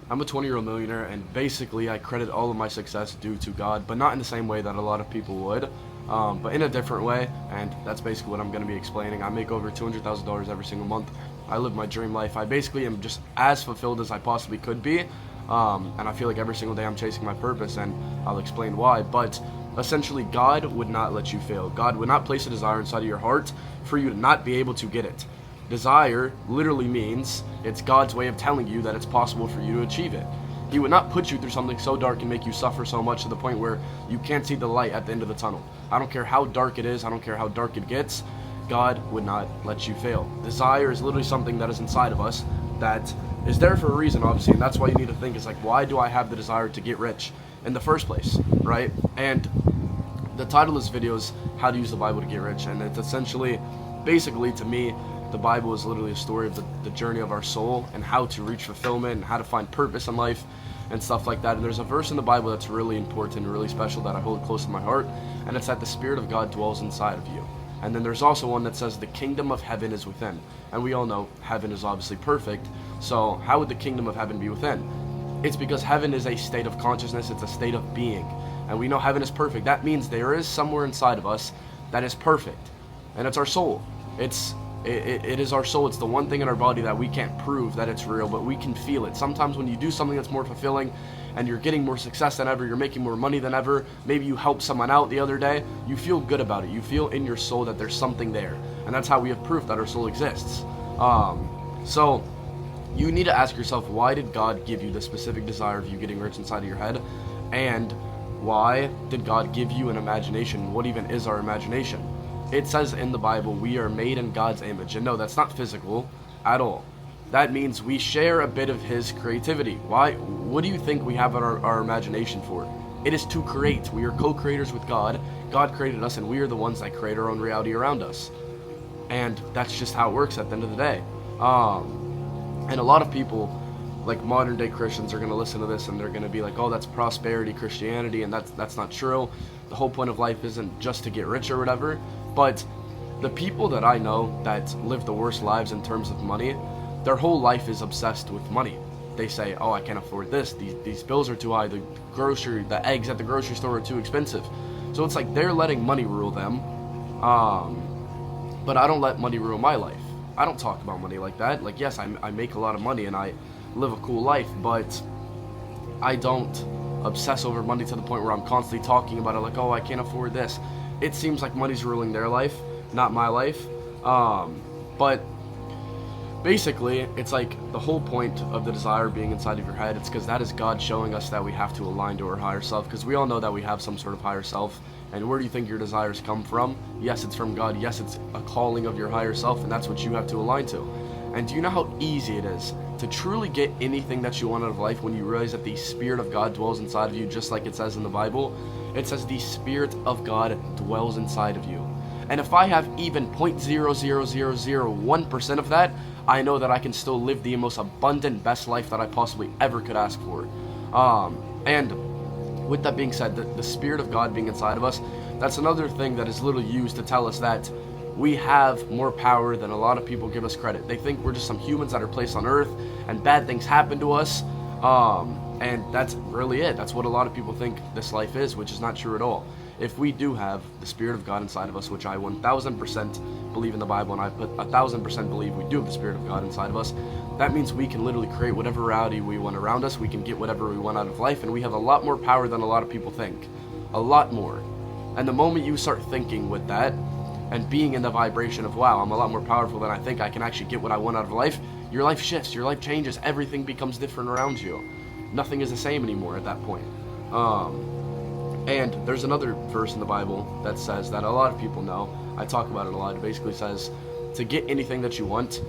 I'm a 20-year-old millionaire, and basically I credit all of my success due to God, but not in the same way that a lot of people would, but in a different way, and that's basically what I'm going to be explaining. I make over $200,000 every single month. I live my dream life. I basically am just as fulfilled as I possibly could be, and I feel like every single day I'm chasing my purpose, and I'll explain why, but essentially God would not let you fail. God would not place a desire inside of your heart for you to not be able to get it. Desire literally means it's God's way of telling you that it's possible for you to achieve it. He would not put you through something so dark and make you suffer so much to the point where you can't see the light at the end of the tunnel. I don't care how dark it is, I don't care how dark it gets, God would not let you fail. Desire is literally something that is inside of us that is there for a reason, obviously, and that's why you need to think is like, why do I have the desire to get rich in the first place, right? And the title of this video is How to Use the Bible to Get Rich, and it's essentially, basically, to me, the Bible is literally a story of the journey of our soul and how to reach fulfillment and how to find purpose in life and stuff like that. And there's a verse in the Bible that's really important and really special that I hold close to my heart, and it's that the Spirit of God dwells inside of you. And then there's also one that says the kingdom of heaven is within. And we all know heaven is obviously perfect, so how would the kingdom of heaven be within? It's because heaven is a state of consciousness, it's a state of being. And we know heaven is perfect. That means there is somewhere inside of us that is perfect. And it's our soul. It is our soul. It's the one thing in our body that we can't prove that it's real, but we can feel it. Sometimes when you do something that's more fulfilling and you're getting more success than ever, you're making more money than ever, maybe you helped someone out the other day, you feel good about it. You feel in your soul that there's something there. And that's how we have proof that our soul exists. So you need to ask yourself, why did God give you the specific desire of you getting rich inside of your head? And why did God give you an imagination? What even is our imagination? It says in the Bible, we are made in God's image. And no, that's not physical at all. That means we share a bit of His creativity. Why? What do you think we have our imagination for? It is to create. We are co-creators with God. God created us, and we are the ones that create our own reality around us. And that's just how it works at the end of the day. And a lot of people, like modern day Christians, are going to listen to this and they're going to be like, oh, that's prosperity Christianity, and that's not true. The whole point of life isn't just to get rich or whatever. But the people that I know that live the worst lives in terms of money, their whole life is obsessed with money. They say, oh, I can't afford this, these bills are too high, the eggs at the grocery store are too expensive. So it's like they're letting money rule them, but I don't let money rule my life. I don't talk about money like that. Like, yes, I make a lot of money and I live a cool life, but I don't obsess over money to the point where I'm constantly talking about it like, oh, I can't afford this. It seems like money's ruling their life, not my life. But basically, it's like the whole point of the desire being inside of your head, it's because that is God showing us that we have to align to our higher self, because we all know that we have some sort of higher self. And where do you think your desires come from? Yes, it's from God. Yes, it's a calling of your higher self, and that's what you have to align to. And do you know how easy it is to truly get anything that you want out of life when you realize that the Spirit of God dwells inside of you, just like it says in the Bible? It says the Spirit of God dwells inside of you. And if I have even 0.00001% of that, I know that I can still live the most abundant, best life that I possibly ever could ask for. And with that being said, the Spirit of God being inside of us, that's another thing that is literally used to tell us that we have more power than a lot of people give us credit. They think we're just some humans that are placed on earth and bad things happen to us. And that's really it. That's what a lot of people think this life is, which is not true at all. If we do have the Spirit of God inside of us, which I 1000% believe in the Bible, and I put 1000% believe we do have the Spirit of God inside of us, that means we can literally create whatever reality we want around us. We can get whatever we want out of life, and we have a lot more power than a lot of people think. A lot more. And the moment you start thinking with that, and being in the vibration of, wow, I'm a lot more powerful than I think, I can actually get what I want out of life, your life shifts, your life changes, everything becomes different around you. Nothing is the same anymore at that point. And there's another verse in the Bible that says that a lot of people know. I talk about it a lot. It basically says, to get anything that you want,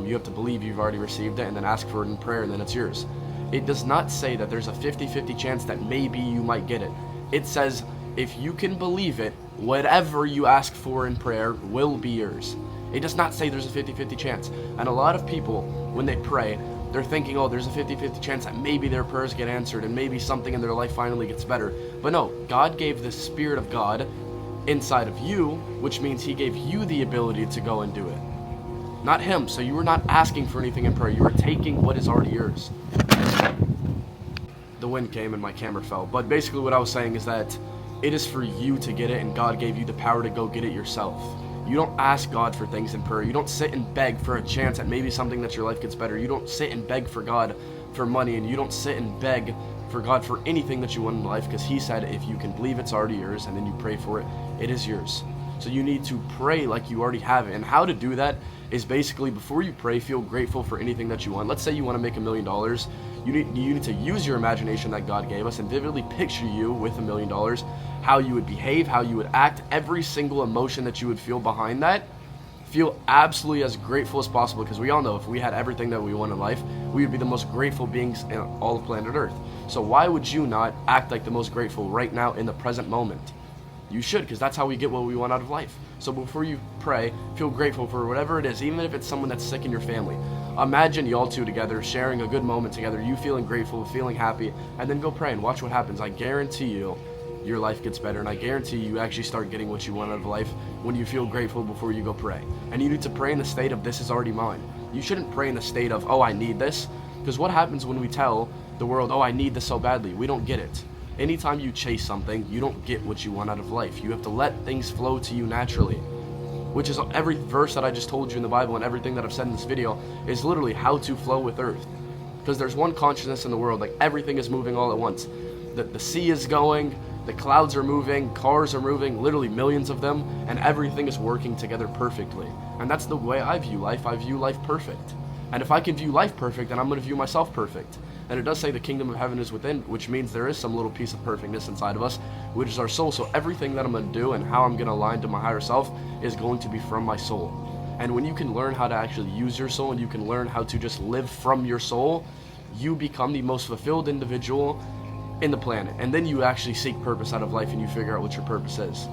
you have to believe you've already received it and then ask for it in prayer and then it's yours. It does not say that there's a 50-50 chance that maybe you might get it. It says, if you can believe it, whatever you ask for in prayer will be yours. It does not say there's a 50-50 chance. And a lot of people, when they pray, they're thinking, oh, there's a 50-50 chance that maybe their prayers get answered and maybe something in their life finally gets better. But no, God gave the Spirit of God inside of you, which means He gave you the ability to go and do it. Not Him. So you were not asking for anything in prayer. You were taking what is already yours. the wind came and my camera fell. But basically what I was saying is that it is for you to get it, and God gave you the power to go get it yourself. You don't ask God for things in prayer. You don't sit and beg for a chance at maybe something that your life gets better. You don't sit and beg for God for money, and you don't sit and beg for God for anything that you want in life, because he said if you can believe it's already yours and then you pray for it, it is yours. So you need to pray like you already have it. And how to do that is basically, before you pray, feel grateful for anything that you want. Let's say you want to make $1 million. You need to use your imagination that God gave us and vividly picture you with $1 million, how you would behave, how you would act, every single emotion that you would feel behind that. Feel absolutely as grateful as possible, because we all know if we had everything that we want in life, we would be the most grateful beings in all of planet Earth. So why would you not act like the most grateful right now in the present moment? You should, because that's how we get what we want out of life. So before you pray, feel grateful for whatever it is, even if it's someone that's sick in your family. Imagine y'all two together, sharing a good moment together, you feeling grateful, feeling happy, and then go pray and watch what happens. I guarantee you, your life gets better, and I guarantee you actually start getting what you want out of life when you feel grateful before you go pray. And you need to pray in the state of, this is already mine. You shouldn't pray in the state of, oh, I need this, because what happens when we tell the world, oh, I need this so badly? We don't get it. Anytime you chase something, you don't get what you want out of life. You have to let things flow to you naturally, which is every verse that I just told you in the Bible, and everything that I've said in this video is literally how to flow with earth. Because there's one consciousness in the world, like everything is moving all at once. The sea is going, the clouds are moving, cars are moving, literally millions of them, and everything is working together perfectly. And that's the way I view life. I view life perfect. And if I can view life perfect, then I'm going to view myself perfect. And it does say the kingdom of heaven is within, which means there is some little piece of perfectness inside of us, which is our soul. So everything that I'm going to do and how I'm going to align to my higher self is going to be from my soul. And when you can learn how to actually use your soul, and you can learn how to just live from your soul, you become the most fulfilled individual in the planet. And then you actually seek purpose out of life, and you figure out what your purpose is.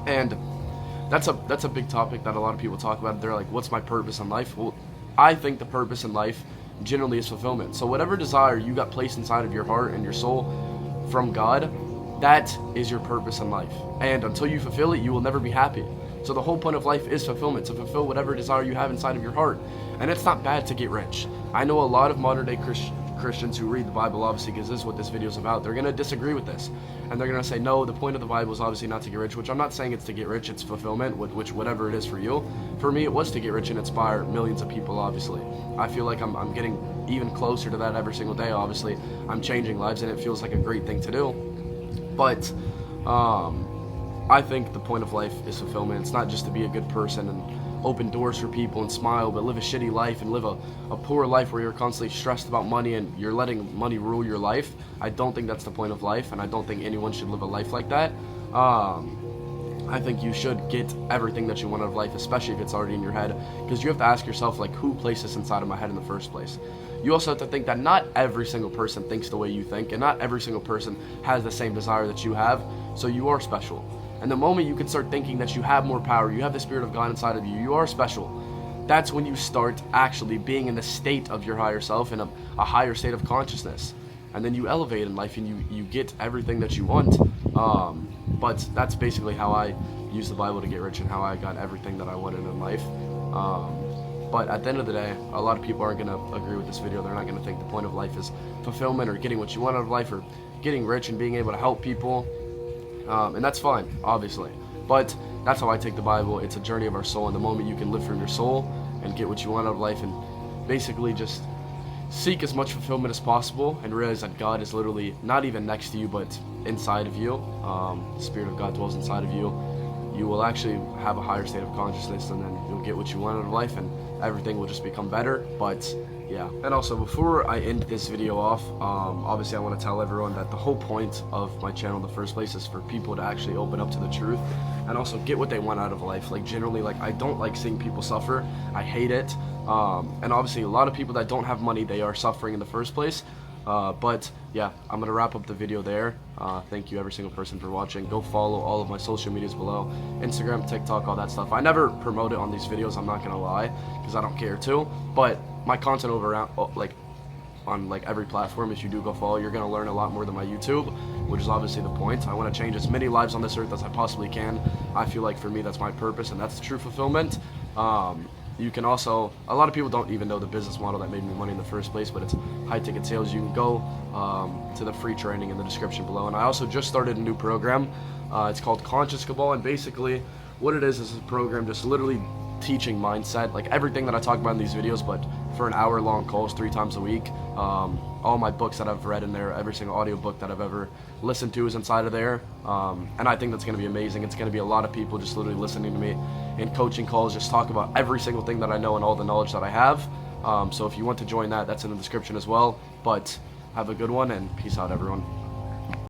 And that's a big topic that a lot of people talk about. They're like, what's my purpose in life? Well, I think the purpose in life generally is fulfillment. So whatever desire you got placed inside of your heart and your soul from God, that is your purpose in life. And until you fulfill it, you will never be happy. So the whole point of life is fulfillment, to fulfill whatever desire you have inside of your heart. And it's not bad to get rich. I know a lot of modern day Christians who read the Bible, obviously, because this is what this video is about. They're going to disagree with this, and they're going to say, no, the point of the Bible is obviously not to get rich, which I'm not saying it's to get rich, it's fulfillment, which whatever it is for you. For me, it was to get rich and inspire millions of people, obviously. I feel like I'm getting even closer to that every single day, obviously. I'm changing lives, and it feels like a great thing to do. But I think the point of life is fulfillment. It's not just to be a good person and open doors for people and smile, but live a shitty life and live a poor life where you're constantly stressed about money and you're letting money rule your life. I don't think that's the point of life, and I don't think anyone should live a life like that. I think you should get everything that you want out of life, especially if it's already in your head, because you have to ask yourself, like, who placed this inside of my head in the first place? You also have to think that not every single person thinks the way you think, and not every single person has the same desire that you have, so you are special. And the moment you can start thinking that you have more power, you have the Spirit of God inside of you, you are special, that's when you start actually being in the state of your higher self, in a higher state of consciousness. And then you elevate in life, and you get everything that you want. But that's basically how I use the Bible to get rich, and how I got everything that I wanted in life. But at the end of the day, a lot of people aren't going to agree with this video. They're not going to think the point of life is fulfillment, or getting what you want out of life, or getting rich and being able to help people. And that's fine, obviously. But that's how I take the Bible. It's a journey of our soul, and the moment you can live from your soul and get what you want out of life, and basically just seek as much fulfillment as possible, and realize that God is literally not even next to you, but inside of you. The Spirit of God dwells inside of you. You will actually have a higher state of consciousness, and then you'll get what you want out of life, and everything will just become better. But yeah. And also, before I end this video off, obviously I want to tell everyone that the whole point of my channel in the first place is for people to actually open up to the truth, and also get what they want out of life. Like, generally, like, I don't like seeing people suffer. I hate it. And obviously a lot of people that don't have money, they are suffering in the first place. But yeah, I'm gonna wrap up the video there. Thank you every single person for watching. Go follow all of my social medias below, Instagram, TikTok, all that stuff. I never promote it on these videos, I'm not gonna lie, because I don't care to, but my content on every platform, if you do go follow, you're gonna learn a lot more than my YouTube, which is obviously the point. I want to change as many lives on this earth as I possibly can. I feel like for me that's my purpose, and that's the true fulfillment. you can also, a lot of people don't even know the business model that made me money in the first place, but it's high ticket sales. You can go to the free training in the description below. And I also just started a new program. It's called Conscious Cabal, and basically what it is a program just literally teaching mindset, like everything that I talk about in these videos, but for an hour-long calls 3 times a week. All my books that I've read in there, every single audiobook that I've ever listened to is inside of there. And I think that's going to be amazing. It's going to be a lot of people just literally listening to me in coaching calls, just talk about every single thing that I know and all the knowledge that I have. So if you want to join that, that's in the description as well. But have a good one, and peace out, everyone.